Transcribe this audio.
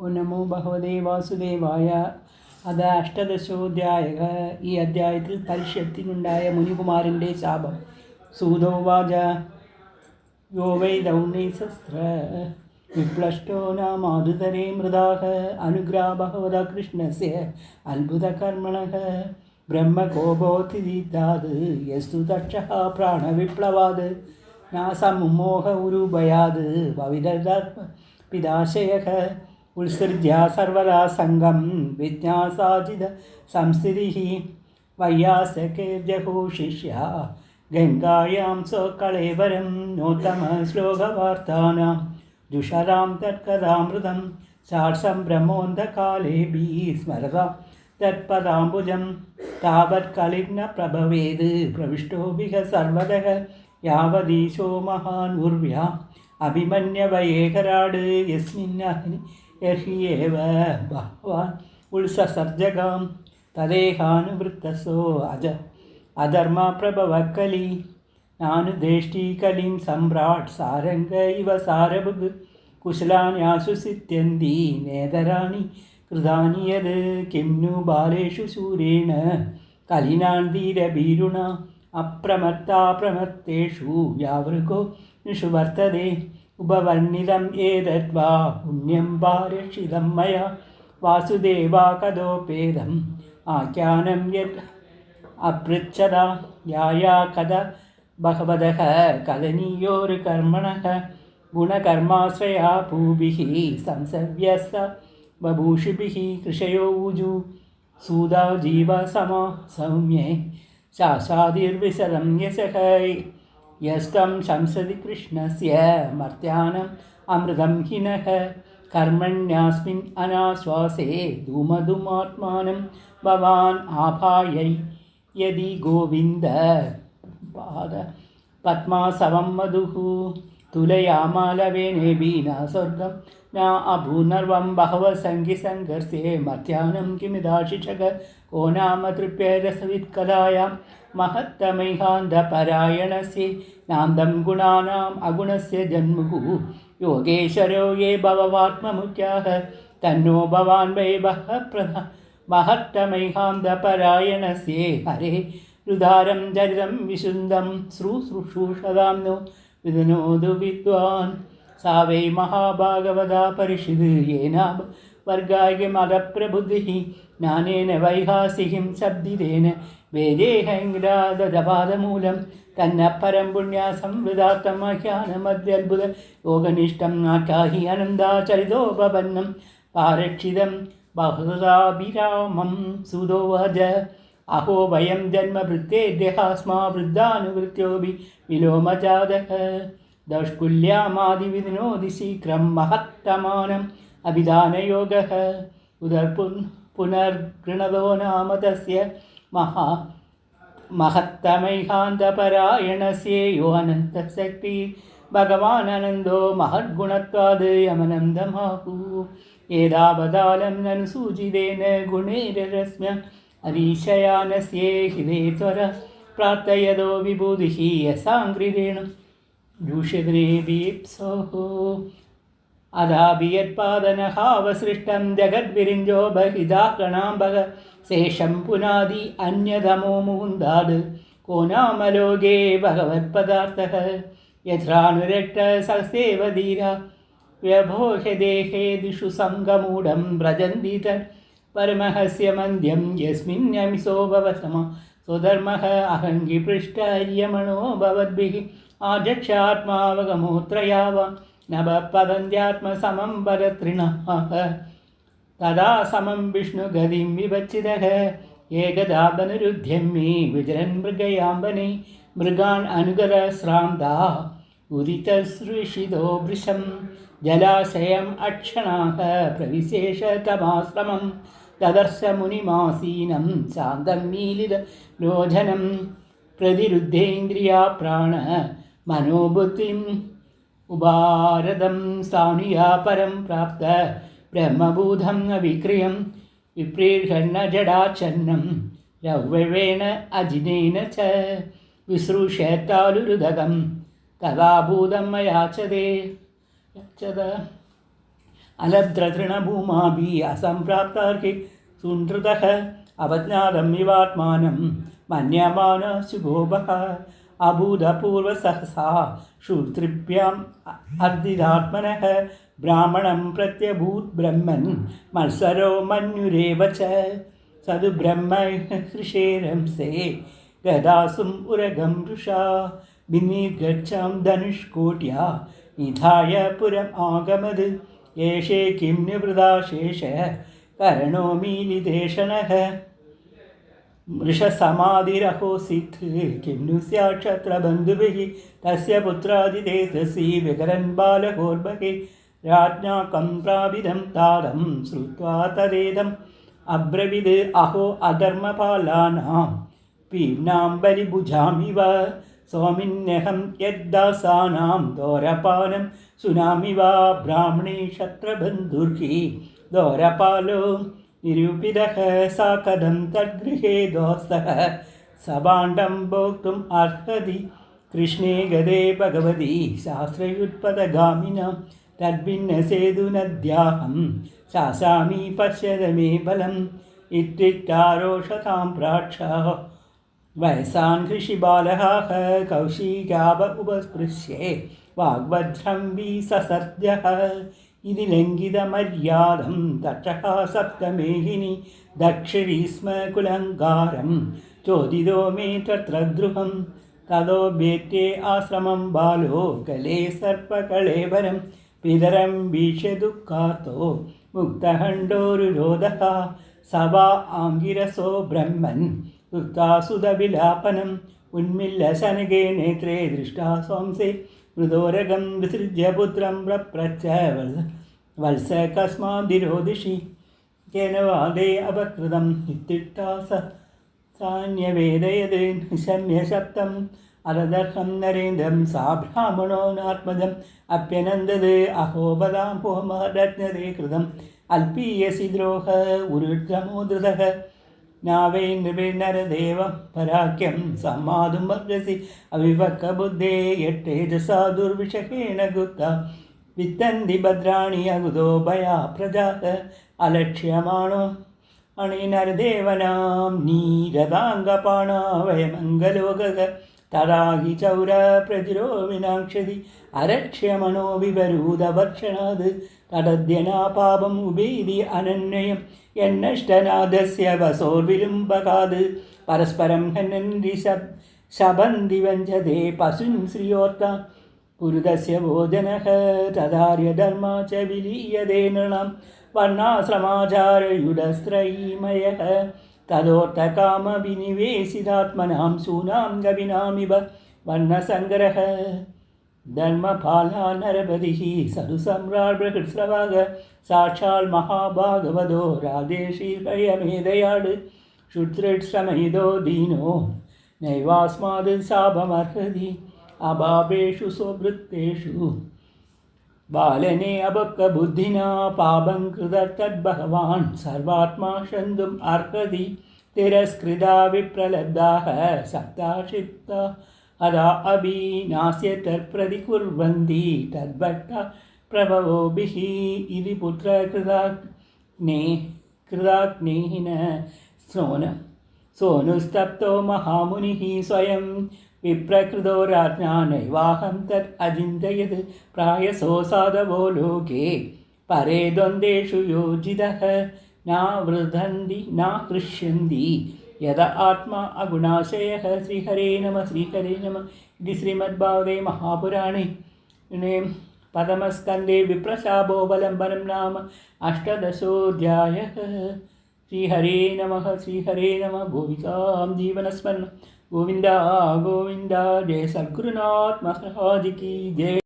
ഓം നമോ ഭഗവതേ വാസുദേവായ. അത് അഷ്ടദശോധ്യായ. ഈ അധ്യായത്തിൽ പരിഷത്തിനുണ്ടായ മുനികുമാരൻ്റെ ശാപം. സൂതോവാച യോ വൈ ദൗർണൈസസ്ത്ര വിപ്ലഷ്ടോ നാമാതുതരേ മൃതാഃ അനുഗ്രാ ഭഗവത കൃഷ്ണസ്യ അത്ഭുതകർമ്മണഃ ബ്രഹ്മകോപോത്തിദാത് യസ്തു തക്ഷഃ പ്രാണവിപ്ലവാത് നാസമുമോഹ ഉരുഭയാത് പവിതദാത്മ പിതാശയഃ ഉത്സൃജ്യ സർവദാ സംഘം വിജ്ഞാസാജിത സംസ്ഥിതിഃ വയ്യാസകേർജഘോഷിഷ്യ ഗംഗായാം സ്വകളേവരം നോത്തമ ശ്ലോകവാർത്താനാം ദുഷരാം തത്കഥാമൃതം സാർസം ബ്രഹ്മോന്ധകാലേഭി സ്മരതാം തത്പദാംബുജം താവത് കലിർന പ്രഭവേത് പ്രവിഷ്ടോഭിഃ സർവതഃ യാവദീശോ മഹാനുർവ്യ അഭിമന്യവയേകരാട് യസ്മിന്നഹ്നി യർഹിയേവ ഭഗവാൻ ഉത്സസർജകാം തദേഹാനുവൃത്തസോ അധർമ്മ പ്രഭവക്കലി നാനുദേഷ്ടീകലിം സമ്രാട് സാരംഗ ഇവ സാരഭുഗ് കുശലാന്യാസു സിത്യന്തി നേതരാണി കൃതാനി യത് കിം नु ബാലേഷു ശൂരേണ കലിനാൻ ധീരഭീരുണ അപ്രമത്താ പ്രമത്തേഷു വ്യാവൃകോ നിഷു വർത്തതേ ഉപവർണിതം ഏതദ്വാ പുണ്യം ഭാരക്ഷിതം മയാ വാസുദേവാ കഥോപേദം ആഖ്യാനം യത് അപൃച്ഛത യായാ കഥ ഭഗവതഃ കഥനീയോരു കർമ്മണഃ ഗുണകർമാശ്രയാ ഭൂഭിഃ സംസവ്യസ്ത ബഭൂഷിഭിഃ കൃഷയോ ഊജു സൂതാ ജീവ സമ സൗമ്യേ ശാസാദിർവിശദം യശഃ യസ്തം ശംസതി കൃഷ്ണസ്യ മർത്യാനം അമൃതം ഹിനഃ കർമ്മണ്യാസ്മിൻ അനാശ്വാസേ ധൂമധുമാത്മാനം ഭവാൻ ആഭായൈ യദി ഗോവിന്ദ പാദ പത്മാസവം മധുഃ തുലയാമാലവേനേബീന സ്വർഗം ന അഭൂനർവം ബഹവ സംഗി സംഘർഷേ മർത്യാനം കിമിദാശിഷക കോ നാമ തൃപ്യരസവിത്കഥായാം മഹത്തമൈഹാന്തപരായണസ്യ നാന്തം ഗുണാനാം അഗുണസ്യ ജന്മുഃ യോഗേശ്വരോ യേ ഭവവാത്മമുഖ്യാഃ തന്നോ ഭവാൻ വൈ ബഹപ്രദ മഹത്തമൈഹാന്തപരായണസ്യ ഹരേ രുദാരം ചരിതം വിശുദ്ധം ശ്രുശ്രൂഷതാം നോ വിദനോതു വിദ്വാൻ സാ വൈ മഹാഭാഗവതാ പരിഷിത് യേനാ വർഗായമതപ്രബുദ്ധിഃ ജ്ഞാനേന വൈഹാസികം ശബ്ദിതേന വേദേഹൈംഗ്രാദപാദമൂലം തന്ന പരം പുണ്യാസംവൃതാത്തമഹ്യാനമദ്യത്ഭുത യോഗനിഷ്ഠം നാട്ടാഹി അനന്താചരിതോപപന്നം പാരക്ഷിതം ബഹുതാഭിരാമം സുതോവജ അഹോ വയം ജന്മഭൃത്തേദ്യഹാസ്മാ വൃദ്ധാനുവൃത്യോഭി വിലോമജാതഃ ദൗഷ്കുല്യാമാദിവിധിനോതി ശീഘ്രം മഹത്തമാനം അഭിധാനയോഗഃ പുനർഗൃണതോ നാമ തസ്യ മഹത്തമൈഹാന്തപരായണസ്യേയോ അനന്തശക്തി ഭഗവാൻ അനന്തോ മഹദ്ഗുണത്വാത് യമനന്തമാഹു ഏതാവതാലം നനു സൂചിതേന ഗുണേരരസ്മ്യ അരീശയാനസ്യേ ഹിതേശ്വര പ്രാർത്ഥയതോ വിഭൂതിഃ യസാംഘ്രിരേണ ദൂഷ്യഗ്രേഭീപ്സോഹോ അദാഭിയത്പാദനഹാവസൃഷ്ടം ജഗദ്വിരിഞ്ചോ ബഹിതാകണാംബക ശേഷം പുനാദി അന്യതമോ മുകുന്ദാത് കോ നാമലോകേ ഭഗവത്പദാർത്ഥഃ യഥാനുരക്ത സഹസേവ ധീര വ്യഭോഹ്യദേഹേ ദിഷു സംഗമൂഢം വ്രജന്തി തത് പരമഹസ്യ മന്ദ്യം യസ്മിന്നമിസോ ഭവസമ സ്വധർമ്മഃ അഹംഗി പൃഷ്ടര്യമണോ ഭവദ്ഭിഃ ആജക്ഷാത്മാവഗമോത്രയാവ നവപദന്ത്യാത്മസമം പരത്രിണഃ തദാ സമം വിഷ്ണുഗതിം വിഭച്ചിതഃ ഏകദാപനുരുദ്ധ്യം മേ വിചരൻ മൃഗയാമ്പനെ മൃഗാൻ അനുഗത ശ്രാന്താ ഉദിതസൃഷിതോ വൃശം ജലാശയം അക്ഷണാഃ പ്രവിശേഷ തമാശ്രമം തദർശ മുനിമാസീനം ശാന്തം മീലിത ലോചനം പ്രതിരുദ്ധേന്ദ്രിയാ പ്രാണ മനോബുദ്ധിം ഉപാരദം സ്ഥാണുയാ പരം പ്രാപ്ത ബ്രഹ്മഭൂതം അവിക്രിയം വിപ്രീർഹന്ന ജടാച്ഛന്നം രൗവേണ അജിനേന ച വിസൃശ്യേത്താലുരുദകം തഥാഭൂതം മയാചതേ യച്ചത अलब्धतृणभूमाभिः असम्प्राप्तार्हि सुनृतः अवज्ञातं इवात्मानं मन्यमान सुगोपः अभूतपूर्वसहसा श्रोतृभ्याम् अर्धितात्मनः ब्राह्मणं प्रत्यभूत् ब्रह्मन् मत्सरो मन्युरेव च सदु ब्रह्म हृषेरंसे गदासुम् उरगं वृषा विनिर्गच्छां धनुष्कोट्या निधाय पुरम् आगमद् येषे किं निवृदा शेष करणो मीलिदेशनः वृषसमाधिरहोसित् किं नु स्यात् क्षत्रबन्धुभिः तस्य पुत्रादितेजसी विकरन् बालकोर्बके राज्ञा कं प्राविधं तारं श्रुत्वा तदेदम् अब्रवीद् अहो अधर्मपालानां पीम्नां बलिभुजामिव स्वामिन्यहं यद्दासानां दोरपानं सुनामि वा ब्राह्मणे क्षत्रबन्धुर्हि दोरपालो निरूपितः सा कथं तद्गृहे दोस्तः सभाण्डं भोक्तुम् अर्हति कृष्णे गदे भगवती शास्त्रयुत्पदगामिनां तद्भिन्नसेतुनद्याहं शासामि पश्यद मे बलम् इत्युक्तारोषतां प्राक्षः वयसान् ऋषिबालः कौशिकाव उपस्पृश्ये वाग्वज्रं विससर्जः इति लङ्घितमर्यादं तटः सप्तमेहिनी दक्षिणी स्म कुलङ्कारं चोदितो मे तत्र द्रुहं तदोभ्येत्ये आश्रमं बालो गले सर्पकळेबरं पितरं वीक्ष्य दुःखातो मुक्तहण्डोरुरोधः सभा आङ्गिरसो ब्रह्मन् वृत्तासुधविलापनम् उन्मिल्लशनगे नेत्रे दृष्टा स्वांसे मृदोरगं विसृज्य पुत्रं प्रप्रच्छ वत्स कस्मादिरोदिषि केन वादे अपकृतम् इत्युक्ता सान्यवेदयद् निशम्य शब्दम् अरदर्हं नरेन्द्रं सा ब्राह्मणो नात्मजम् अप्यनन्दद् अहो वदाम्हो महदज्ञते कृतम् अल्पीयसि द्रोह उरुद्रमोदृतः नावै नृभिर्नरदेव पराख्यं सम्मातुं वर्गसि अविवक्कबुद्धे यट्तेजसा दुर्विषहेण गुप्ता वित्तन्ति भद्राणि अगुदो भया प्रजाः अलक्ष्यमाणो अणिनरदेवनां नीरदाङ्गपाणा वयमङ्गलोगः तदा हि चौर प्रजुरो विनाक्षति अरक्ष्यमणो विवरूधभक्षणाद् तदद्यनापापम् उभेदि अनन्ययं यन्नष्टनादस्य वसोर्विलुम्बकाद् परस्परं हनन्ति शबन्ति वञ्चते पशून् श्रियोर्ता पुरुदस्य भोजनः तदार्यधर्मा च विलीयते नृणां वर्णाश्रमाचारयुडस्त्रयीमयः तदोर्तकामविनिवेशितात्मनां सूनां गविनामिव वर्णसङ्ग्रहः धर्मपाला नरपतिः सरुसम्राट् बृहत्स्रवः साक्षात् महाभागवतो राजेशीर्षयमेधयाड् शुश्रूषमहितो दीनो नैवास्माद् शापमर्हति अभावेषु स्ववृत्तेषु बालने अबक्कबुद्धिना पापं कृतस्तद्भगवान् सर्वात्मा क्षन्तुम् अर्हति तिरस्कृता विप्रलब्धाः सप्ताक्षिप्ता अदा अभिनास्य तत्प्रतिकुर्वन्ति तद्भक्ता प्रभवोभिः इति पुत्रकृताग्नेः सोनुस्तप्तो महामुनिः स्वयं विप्रकृतो राज्ञा नैवाहं तत् अचिन्तयत् प्रायसो साधवो लोके परे द्वन्द्वेषु योजितः न वृधन्ति न हृष्यन्ति यदा आत्मा अगुणाशयः श्रीहरे नमः इति श्रीमद्भागवते महापुराणे पदमस्कन्धे विप्रशापोऽवलम्बनं नाम अष्टादशोऽध्यायः। श्रीहरे नमः गोविकां जीवनस्मरण गोविंदा गोविंदा। जय सद्गुरुनाथ महाराज की जय।